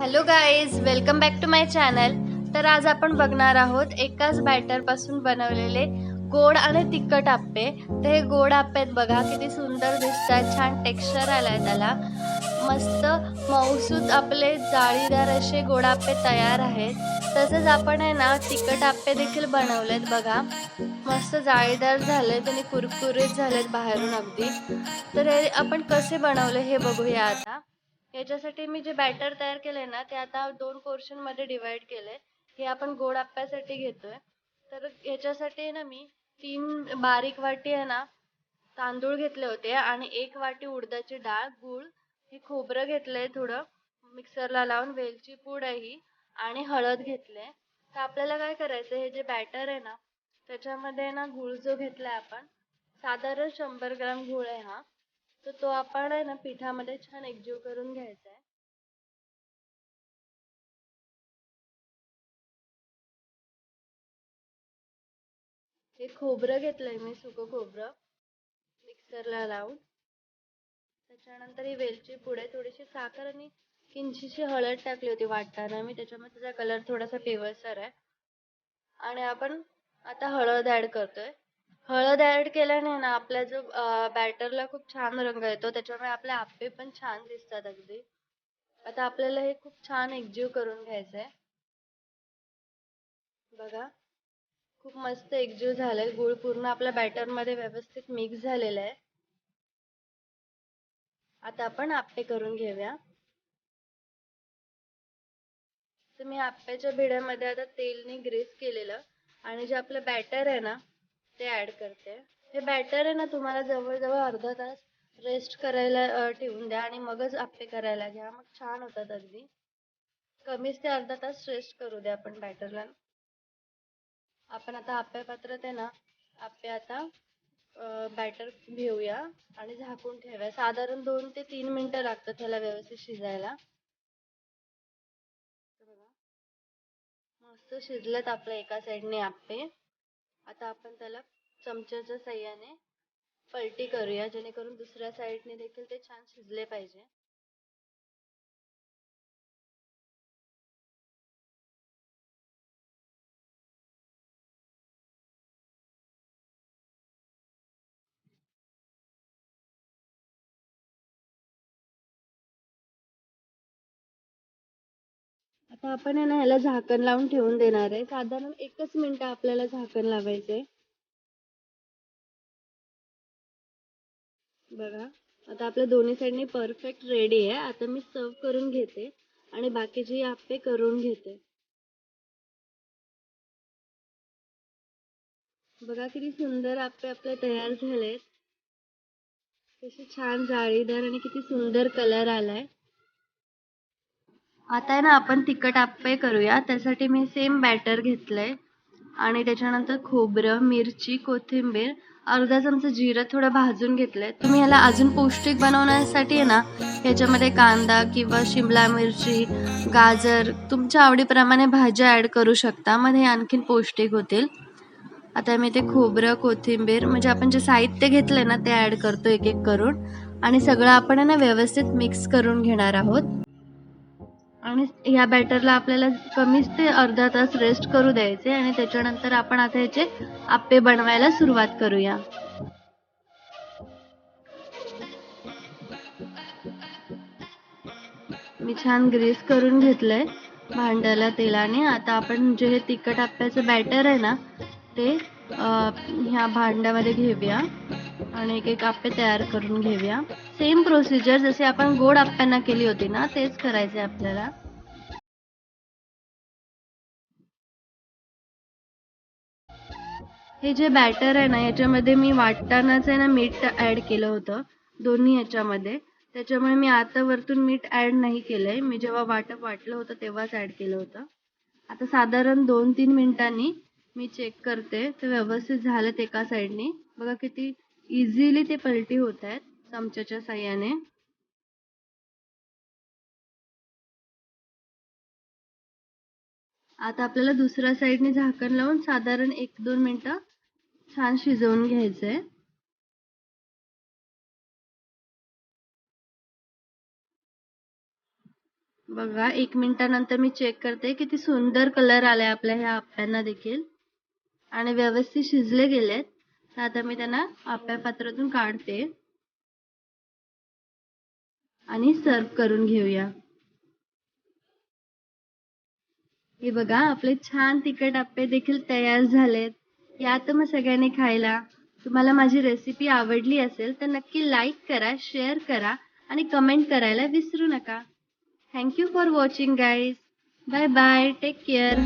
Hello guys, welcome back to my channel. तर आज आपण बघणार आहोत एकाच बॅटरपासून बनवलेले गोड आणि तिखट आप्पे. तर हे गोड आप्पे आहेत बघा, किती सुंदर दिसतात, छान टेक्स्चर आलाय त्याला. मस्त मऊसूत आपले जाळीदार असे गोड आप्पे तयार आहेत. तसेच आपण आहे ना तिखट आप्पे देखील बनवलेत बघा. मस्त जाळीदार झालेत आणि कुरकुरीत झालेत बाहेरून अगदी. तर हे आपण कसे बनवले हे बघूया आता. याच्यासाठी मी जे बॅटर तयार केलंय ना ते आता 2 पोर्शन मध्ये डिवाइड केलंय. हे आपण गोड आप्प्यासाठी घेतोय. तर याच्यासाठी ना मी 3 बारीक वाटी आहे ना तांदूळ घेतले होते आणि 1 वाटी उडदाची डाळ, गूळ, हे खोबरं घेतलंय थोडं मिक्सरला लावून, वेलची पूड आहे ही आणि हळद घेतले. तर आपल्याला काय करायचं, हे जे बॅटर आहे ना त्याच्यामध्ये ना गूळ जो घेतलाय आपण, साधारण 100 ग्राम गूळ आहे हा. तर तो आपण आहे ना पिठामध्ये छान एकजीव करून घ्यायचा आहे. हे खोबरं घेतलंय मी, सुकं खोबरं मिक्सरला लावून. त्याच्यानंतर ही वेलची पूड आहे, थोडीशी साखर आणि किंचितशी हळद टाकली होती वाटताना मी, त्याच्यामुळे त्याचा कलर थोडासा पिवळसर आहे. आणि आपण आता हळद ऍड करतोय. हळद ऍड केल्याने ना आपल्या जो बॅटरला खूप छान रंग येतो, त्याच्यामुळे आपले आप्पे पण छान दिसतात अगदी. आता आपल्याला हे खूप छान एकजीव करून घ्यायचंय बघा. खूप मस्त एकजीव झालाय, गूळ पूर्ण आपल्या बॅटर मध्ये व्यवस्थित मिक्स झालेला आहे. आता आपण आप्पे करून घेऊया. तर मी आप्याच्या भिड्यामध्ये आता तेलने ग्रीस केलेलं आणि जे आपलं बॅटर आहे ना ते ऍड करते. हे बॅटर आहे ना तुम्हाला जवळजवळ अर्धा तास रेस्ट करायला ठेवून द्या आणि मगच आप्पे करायला घ्या, मग छान होतात अगदी. कमीच ते अर्धा तास रेस्ट करू द्या आपण बॅटरला. आपण आता आप्पे पात्रात आहे ना आप्पे आता बॅटर घेऊया आणि झाकून ठेवूया. साधारण 2 ते 3 मिनिटं लागतात त्याला व्यवस्थित शिजायला. मस्त शिजलेत आपल्या एका साईडने आप्पे. आता आपण त्याला चमच्याच्या साह्याने पलटी करूया, जेणेकरून दुसऱ्या साईडने देखील ते छान शिजले पाहिजे. आता आपण आहे ना ह्याला झाकण लावून ठेवून देणार आहे. साधारण 1च मिनिट आपल्याला झाकण लावायचंय बघा. आता आपल्या दोन्ही साईडने परफेक्ट रेडी आहे. आता मी सर्व करून घेते आणि बाकीचे आप्पे करून घेते. बघा किती सुंदर आप्पे आपले तयार झालेत. कसे छान जाळीदार आणि किती सुंदर कलर आलाय. आता आहे ना आपण तिखट आप्पे करूया. त्यासाठी मी सेम बॅटर घेतलंय आणि त्याच्यानंतर खोबरं, मिरची, कोथिंबीर, अर्धा चमचा जिरं थोडं भाजून घेतलंय. तुम्ही ह्याला अजून पौष्टिक बनवण्यासाठी आहे ना ह्याच्यामध्ये कांदा किंवा शिमला मिरची, गाजर तुमच्या आवडीप्रमाणे भाज्या ऍड करू शकता, मग हे आणखीन पौष्टिक होतील. आता मी ते खोबरं, कोथिंबीर म्हणजे आपण जे साहित्य घेतलंय ना ते ऍड करतो एक एक करून आणि सगळं आपण आहे ना व्यवस्थित मिक्स करून घेणार आहोत. आणि या बॅटरला आपल्याला कमीच ते अर्धा तास रेस्ट करू द्यायचे आणि त्याच्यानंतर आपण आता ह्याचे आप्पे बनवायला सुरुवात करूया. मी छान ग्रीस करून घेतलंय भांड्याला तेलाने. आता आपण जे हे तिखट आप्प्याचं बॅटर आहे ना ते ह्या भांड्यामध्ये घेऊया आणि एक एक आप्पे तयार करून घेऊया. सेम प्रोसिजर जसे आपण गोड आप्प्यांना केली होती ना तेच करायचे आपल्याला. हे जे बॅटर आहे ना याच्यामध्ये मी वाटतानाच आहे ना मीठ ऍड केलं होतं दोन्ही याच्यामध्ये. त्याच्यामुळे मी आता वरतून मीठ ऍड नाही केलंय. मी जेव्हा वाटलं होतं तेव्हाच ऍड केलं होतं. आता साधारण 2-3 मिनिटांनी मी चेक करते ते व्यवस्थित झालेत एका साईडने. बघा किती इझिली ते पलटी होत आहेत चमच्याच्या साह्याने. आता आपल्याला दुसऱ्या साईडने झाकण लावून साधारण 1-2 मिनिटं छान शिजवून घ्यायचंय. बघा 1 मिनिटानंतर मी चेक करते किती सुंदर कलर आलाय आपल्या ह्या आप्यांना देखील आणि व्यवस्थित शिजले गेलेत. तर आता मी त्यांना आप्या पात्रातून काढते आणि सर्व करून घेऊया. हे बघा आपले छान तिखट आप्पे देखील तयार झालेत. या तर मग सगळ्यांनी खायला. तुम्हाला माझी रेसिपी आवडली असेल तर नक्की लाईक करा, शेअर करा आणि कमेंट करायला विसरू नका. Thank you for watching guys. Bye bye. Take care.